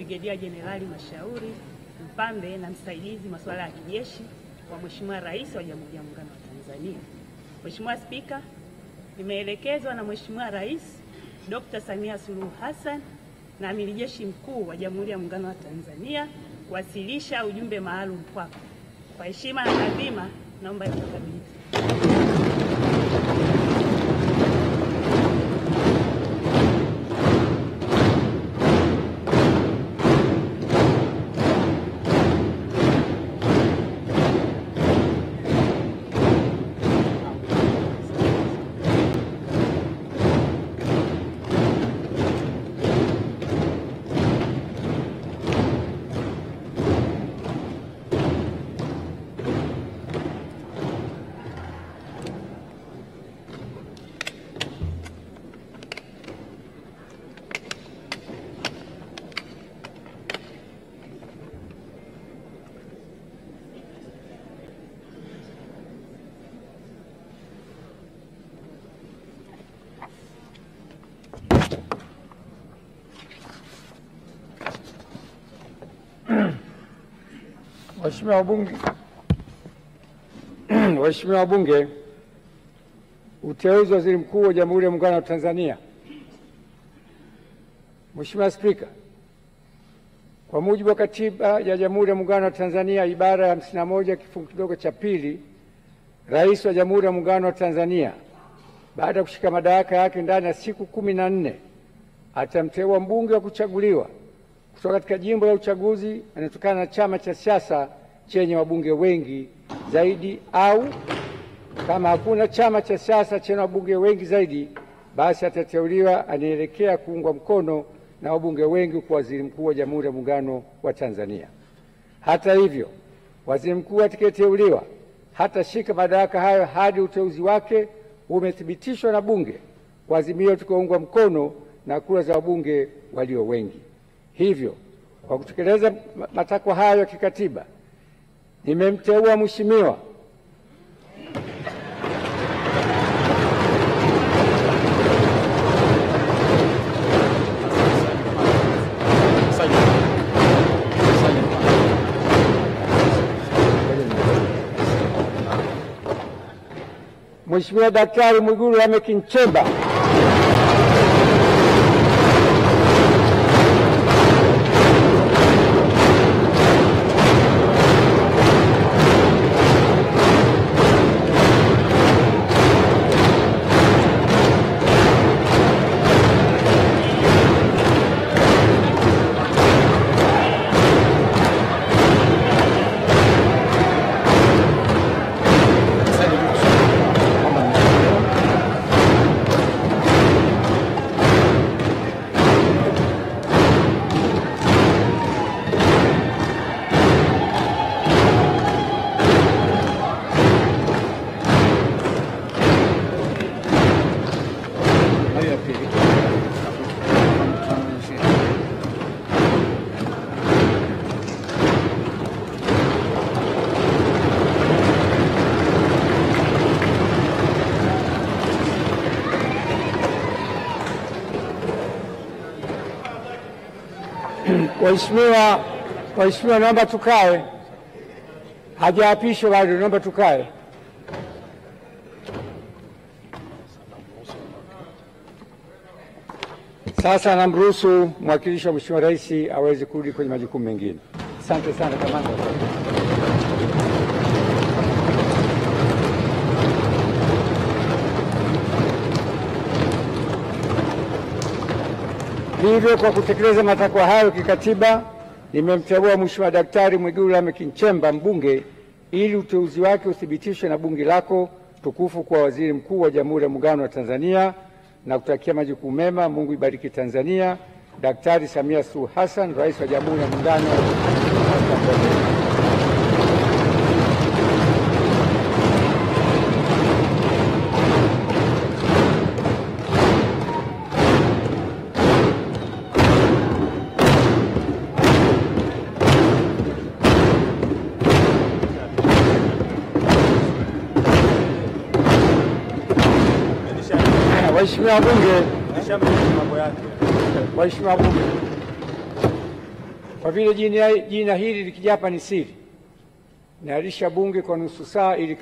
Brigedia Jenerali Mashauri Mpambe na msaidizi masuala ya kijeshi wa Mheshimiwa Rais wa Jamhuri ya Muungano wa Tanzania. Mheshimiwa Spika, nimeelekezwa na Mheshimiwa Rais Dr. Samia Suluhu Hassan na Amiri Jeshi Mkuu wa Jamhuri ya Muungano wa Tanzania kuwasilisha ujumbe maalum kwako. Kwa heshima na taadhima, naomba nikukabidhi. Waheshimiwa wabunge, uteuzi wa Waziri Mkuu wa Jamhuri ya Muungano wa Tanzania. Mheshimiwa Spika, kwa mujibu wa Katiba ya Jamhuri ya Muungano wa Tanzania ibara ya 51 kifungu kidogo cha pili, Rais wa Jamhuri ya Muungano wa Tanzania baada ya kushika madaraka yake ndani ya siku 14 atamteua mbunge wa kuchaguliwa kutoka katika jimbo la uchaguzi anatokana na chama cha siasa chenye wabunge wengi zaidi, au kama hakuna chama cha siasa chenye wabunge wengi zaidi, basi atateuliwa anaelekea kuungwa mkono na wabunge wengi kwa Waziri Mkuu wa Jamhuri ya Muungano wa Tanzania. Hata hivyo, Waziri Mkuu atakayeteuliwa hatashika madaraka hayo hadi uteuzi wake umethibitishwa na Bunge kwa azimio litakaoungwa mkono na kura za wabunge walio wengi. Hivyo, kwa kutekeleza matakwa hayo ya kikatiba, nimemteua Mheshimiwa Daktari Mwigulu Lameck Nchemba Waheshimiwa, naomba tukae. Hajaapishwa bado, naomba tukae. Sasa namruhusu mwakilishi wa Mheshimiwa Rais aweze kurudi kwenye majukumu mengine. Asante sana kamanda. Hivyo, kwa kutekeleza matakwa hayo kikatiba, nimemteua Mheshimiwa Daktari Mwigulu Lameck Nchemba mbunge ili uteuzi wake uthibitishwe na bunge lako tukufu kwa Waziri Mkuu wa Jamhuri ya Muungano wa Tanzania, na kutakia majukumu mema. Mungu ibariki Tanzania. Daktari Samia Suluhu Hassan, Rais wa Jamhuri ya Muungano wa Tanzania. Waheshimiwa wabunge, Kwa vile jina hili likija hapa ni siri, naahirisha Bunge kwa nusu saa ili